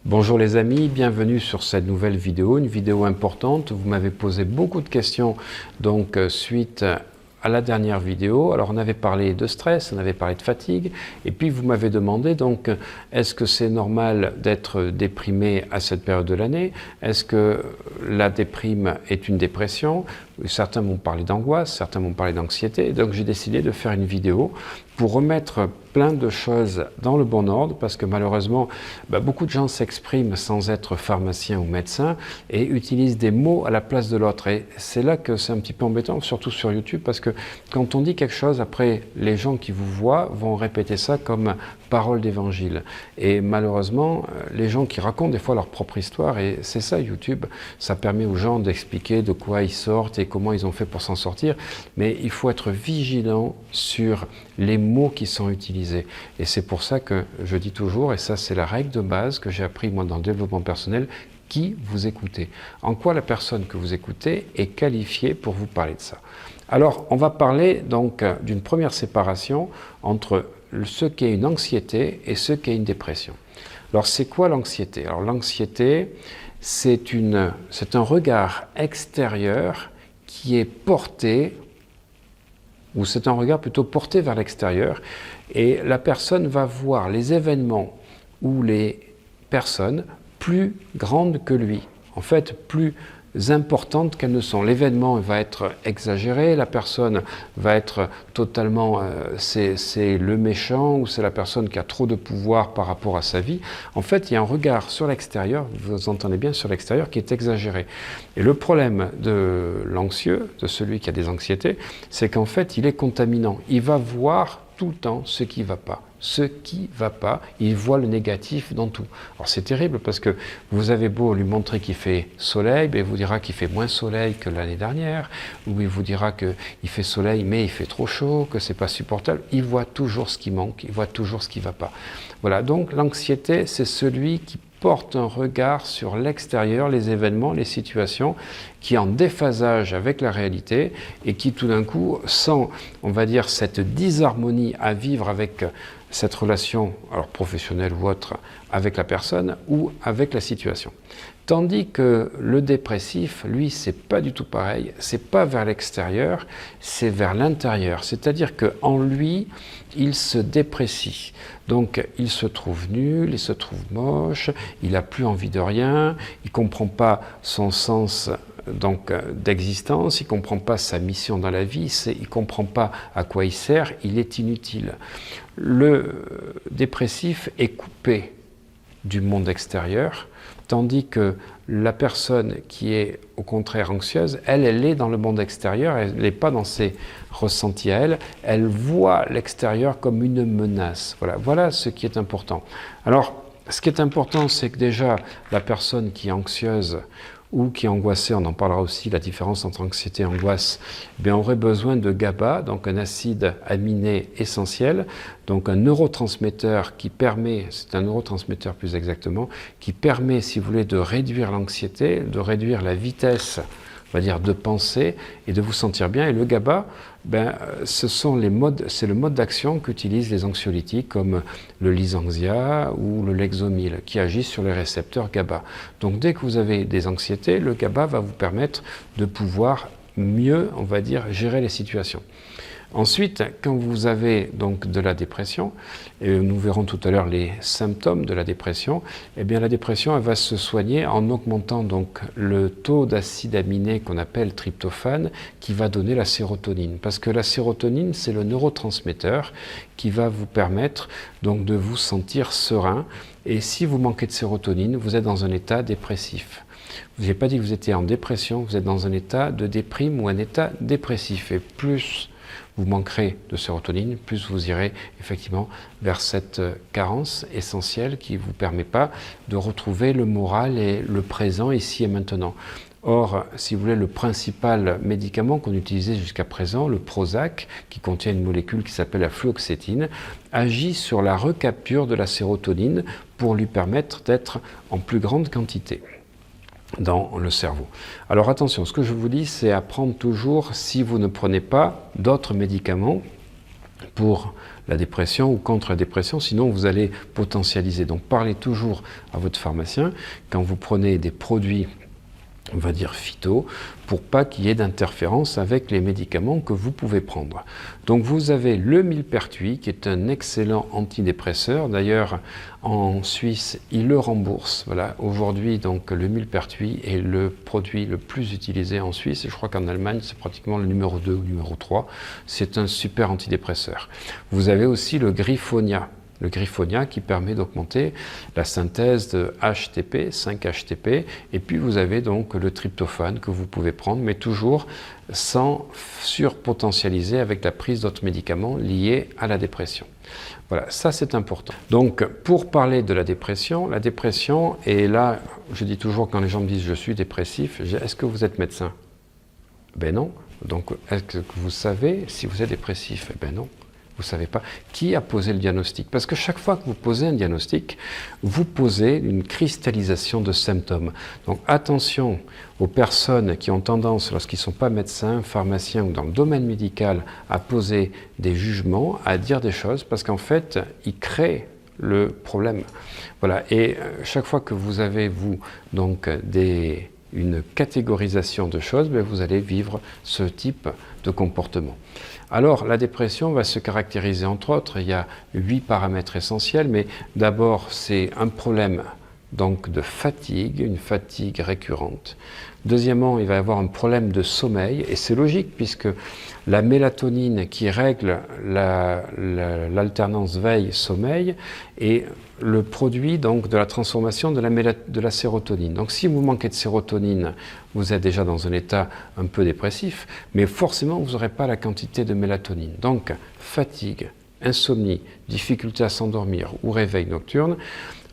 Bonjour les amis, bienvenue sur cette nouvelle vidéo, une vidéo importante. Vous m'avez posé beaucoup de questions donc suite à la dernière vidéo. Alors on avait parlé de stress, on avait parlé de fatigue et puis vous m'avez demandé donc est-ce que c'est normal d'être déprimé à cette période de l'année? Est-ce que la déprime est une dépression? Certains m'ont parlé d'angoisse, certains m'ont parlé d'anxiété, donc j'ai décidé de faire une vidéo pour remettre plein de choses dans le bon ordre, parce que malheureusement, beaucoup de gens s'expriment sans être pharmacien ou médecin et utilisent des mots à la place de l'autre. Et c'est là que c'est un petit peu embêtant, surtout sur YouTube, parce que quand on dit quelque chose, après, les gens qui vous voient vont répéter ça comme parole d'évangile. Et malheureusement, les gens qui racontent des fois leur propre histoire, et c'est ça YouTube, ça permet aux gens d'expliquer de quoi ils sortent et comment ils ont fait pour s'en sortir, mais il faut être vigilant sur les mots qui sont utilisés. Et c'est pour ça que je dis toujours, et ça c'est la règle de base que j'ai appris moi dans le développement personnel, qui vous écoutez. En quoi la personne que vous écoutez est qualifiée pour vous parler de ça. Alors on va parler donc d'une première séparation entre ce qu'est une anxiété et ce qu'est une dépression. Alors c'est quoi l'anxiété? Alors l'anxiété, c'est un regard extérieur qui est porté, ou c'est un regard plutôt porté vers l'extérieur, et la personne va voir les événements ou les personnes plus grandes que lui, en fait plus importantes qu'elles ne sont. L'événement va être exagéré, la personne va être totalement, c'est le méchant ou c'est la personne qui a trop de pouvoir par rapport à sa vie. En fait, il y a un regard sur l'extérieur, vous entendez bien, sur l'extérieur qui est exagéré. Et le problème de l'anxieux, de celui qui a des anxiétés, c'est qu'en fait, il est contaminant. Il va voir tout le temps ce qui ne va pas. Ce qui ne va pas, il voit le négatif dans tout. Alors c'est terrible parce que vous avez beau lui montrer qu'il fait soleil, ben il vous dira qu'il fait moins soleil que l'année dernière, ou il vous dira qu'il fait soleil mais il fait trop chaud, que c'est pas supportable. Il voit toujours ce qui manque, il voit toujours ce qui ne va pas. Voilà, donc l'anxiété, c'est celui qui porte un regard sur l'extérieur, les événements, les situations, qui est en déphasage avec la réalité et qui tout d'un coup sent, on va dire, cette disharmonie à vivre avec cette relation, alors professionnelle ou autre, avec la personne ou avec la situation. Tandis que le dépressif, lui, c'est pas du tout pareil, c'est pas vers l'extérieur, c'est vers l'intérieur. C'est-à-dire qu'en lui, il se déprécie. Donc, il se trouve nul, il se trouve moche, il n'a plus envie de rien, il comprend pas son sens donc d'existence, il ne comprend pas sa mission dans la vie, il ne comprend pas à quoi il sert, il est inutile. Le dépressif est coupé du monde extérieur, tandis que la personne qui est au contraire anxieuse, elle est dans le monde extérieur, elle n'est pas dans ses ressentis à elle, elle voit l'extérieur comme une menace. Voilà ce qui est important. Alors, ce qui est important, c'est que déjà, la personne qui est anxieuse ou qui est angoissée, on en parlera aussi, la différence entre anxiété et angoisse, aurait besoin de GABA, donc un acide aminé essentiel, donc un neurotransmetteur qui permet, c'est un neurotransmetteur plus exactement, qui permet, si vous voulez, de réduire l'anxiété, de réduire la vitesse, on va dire, de penser et de vous sentir bien. Et le GABA, c'est le mode d'action qu'utilisent les anxiolytiques comme le Lysanxia ou le Lexomil qui agissent sur les récepteurs GABA. Donc dès que vous avez des anxiétés, le GABA va vous permettre de pouvoir mieux, on va dire, gérer les situations. Ensuite, quand vous avez donc de la dépression, et nous verrons tout à l'heure les symptômes de la dépression, eh bien la dépression elle va se soigner en augmentant donc le taux d'acide aminé qu'on appelle tryptophane qui va donner la sérotonine. Parce que la sérotonine, c'est le neurotransmetteur qui va vous permettre donc de vous sentir serein. Et si vous manquez de sérotonine, vous êtes dans un état dépressif. Je n'ai pas dit que vous étiez en dépression, vous êtes dans un état de déprime ou un état dépressif. Et plus vous manquerez de sérotonine, plus vous irez effectivement vers cette carence essentielle qui ne vous permet pas de retrouver le moral et le présent ici et maintenant. Or, si vous voulez, le principal médicament qu'on utilisait jusqu'à présent, le Prozac, qui contient une molécule qui s'appelle la fluoxétine, agit sur la recapture de la sérotonine pour lui permettre d'être en plus grande quantité dans le cerveau. Alors attention, ce que je vous dis, c'est à prendre toujours si vous ne prenez pas d'autres médicaments pour la dépression ou contre la dépression, sinon vous allez potentialiser. Donc parlez toujours à votre pharmacien quand vous prenez des produits, on va dire phyto, pour pas qu'il y ait d'interférence avec les médicaments que vous pouvez prendre. Donc vous avez le millepertuis qui est un excellent antidépresseur. D'ailleurs en Suisse ils le remboursent. Voilà, aujourd'hui donc le millepertuis est le produit le plus utilisé en Suisse et je crois qu'en Allemagne c'est pratiquement le numéro 2 ou numéro 3. C'est un super antidépresseur. Vous avez aussi le Griffonia. Le Griffonia qui permet d'augmenter la synthèse de HTP, 5-HTP, et puis vous avez donc le tryptophane que vous pouvez prendre, mais toujours sans surpotentialiser avec la prise d'autres médicaments liés à la dépression. Voilà, ça c'est important. Donc pour parler de la dépression, et là je dis toujours quand les gens me disent je suis dépressif, est-ce que vous êtes médecin? Ben non. Donc est-ce que vous savez si vous êtes dépressif? Ben non. Vous ne savez pas qui a posé le diagnostic. Parce que chaque fois que vous posez un diagnostic, vous posez une cristallisation de symptômes. Donc attention aux personnes qui ont tendance, lorsqu'ils ne sont pas médecins, pharmaciens ou dans le domaine médical, à poser des jugements, à dire des choses, parce qu'en fait, ils créent le problème. Voilà. Et chaque fois que vous avez, vous, donc, une catégorisation de choses, ben, vous allez vivre ce type de comportement. Alors, la dépression va se caractériser entre autres, il y a 8 paramètres essentiels, mais d'abord, c'est un problème donc, de fatigue, une fatigue récurrente. Deuxièmement, il va y avoir un problème de sommeil, et c'est logique puisque la mélatonine qui règle l'alternance veille-sommeil est le produit donc, de la transformation de la sérotonine. Donc si vous manquez de sérotonine, vous êtes déjà dans un état un peu dépressif, mais forcément vous n'aurez pas la quantité de mélatonine. Donc fatigue, insomnie, difficulté à s'endormir ou réveil nocturne.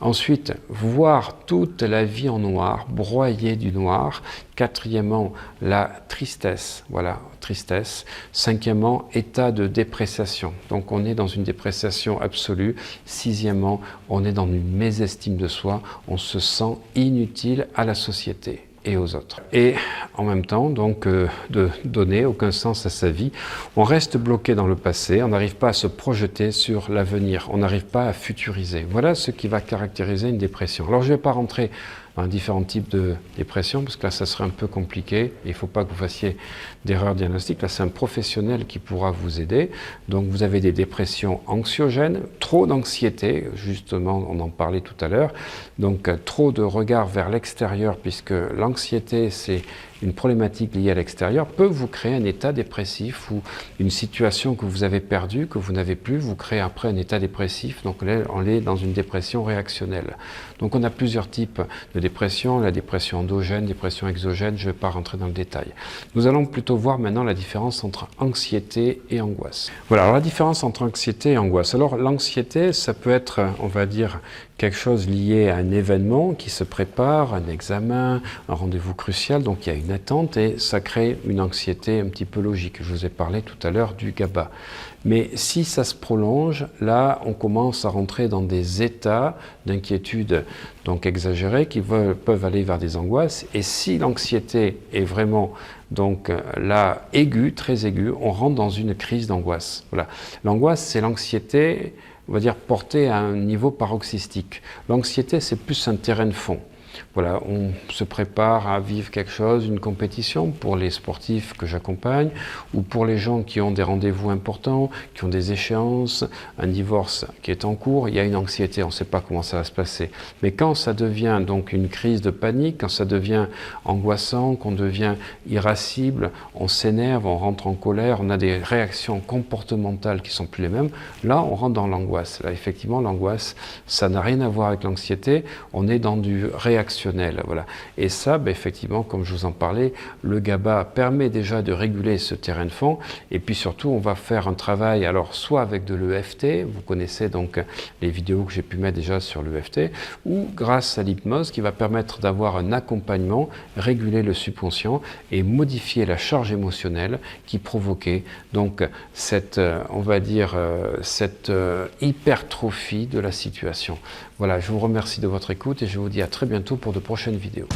Ensuite, voir toute la vie en noir, broyer du noir. Quatrièmement, la tristesse, voilà, tristesse. Cinquièmement, état de dépréciation. Donc on est dans une dépréciation absolue. Sixièmement, on est dans une mésestime de soi. On se sent inutile à la société et aux autres. Et en même temps, donc, de donner aucun sens à sa vie. On reste bloqué dans le passé, on n'arrive pas à se projeter sur l'avenir, on n'arrive pas à futuriser. Voilà ce qui va caractériser une dépression. Alors je ne vais pas rentrer dans différents types de dépression, parce que là, ça serait un peu compliqué. Il ne faut pas que vous fassiez d'erreurs diagnostiques. Là, c'est un professionnel qui pourra vous aider. Donc, vous avez des dépressions anxiogènes, trop d'anxiété, justement, on en parlait tout à l'heure. Donc, trop de regard vers l'extérieur, puisque l'anxiété, c'est une problématique liée à l'extérieur, peut vous créer un état dépressif ou une situation que vous avez perdue, que vous n'avez plus, vous créez après un état dépressif. Donc, là, on est dans une dépression réactionnelle. Donc, on a plusieurs types de dépression, la dépression endogène, dépression exogène, je ne vais pas rentrer dans le détail. Nous allons plutôt voir maintenant la différence entre anxiété et angoisse. Voilà, alors la différence entre anxiété et angoisse. Alors l'anxiété, ça peut être, on va dire, quelque chose lié à un événement qui se prépare, un examen, un rendez-vous crucial, donc il y a une attente et ça crée une anxiété un petit peu logique. Je vous ai parlé tout à l'heure du GABA. Mais si ça se prolonge, là, on commence à rentrer dans des états d'inquiétude donc exagérés qui peuvent aller vers des angoisses. Et si l'anxiété est vraiment donc là aiguë, très aiguë, on rentre dans une crise d'angoisse. Voilà. L'angoisse, c'est l'anxiété, on va dire, portée à un niveau paroxystique. L'anxiété, c'est plus un terrain de fond. Voilà, on se prépare à vivre quelque chose, une compétition pour les sportifs que j'accompagne ou pour les gens qui ont des rendez-vous importants, qui ont des échéances, un divorce qui est en cours, il y a une anxiété, on ne sait pas comment ça va se passer. Mais quand ça devient donc une crise de panique, quand ça devient angoissant, qu'on devient irascible, on s'énerve, on rentre en colère, on a des réactions comportementales qui ne sont plus les mêmes, là on rentre dans l'angoisse. Là effectivement l'angoisse, ça n'a rien à voir avec l'anxiété, on est dans du réactionnel. Voilà. Et ça, ben, effectivement, comme je vous en parlais, le GABA permet déjà de réguler ce terrain de fond. Et puis surtout, on va faire un travail, alors soit avec de l'EFT, vous connaissez donc les vidéos que j'ai pu mettre déjà sur l'EFT, ou grâce à l'hypnose qui va permettre d'avoir un accompagnement, réguler le subconscient et modifier la charge émotionnelle qui provoquait donc cette, on va dire, cette hypertrophie de la situation. Voilà, je vous remercie de votre écoute et je vous dis à très bientôt pour de prochaines vidéos.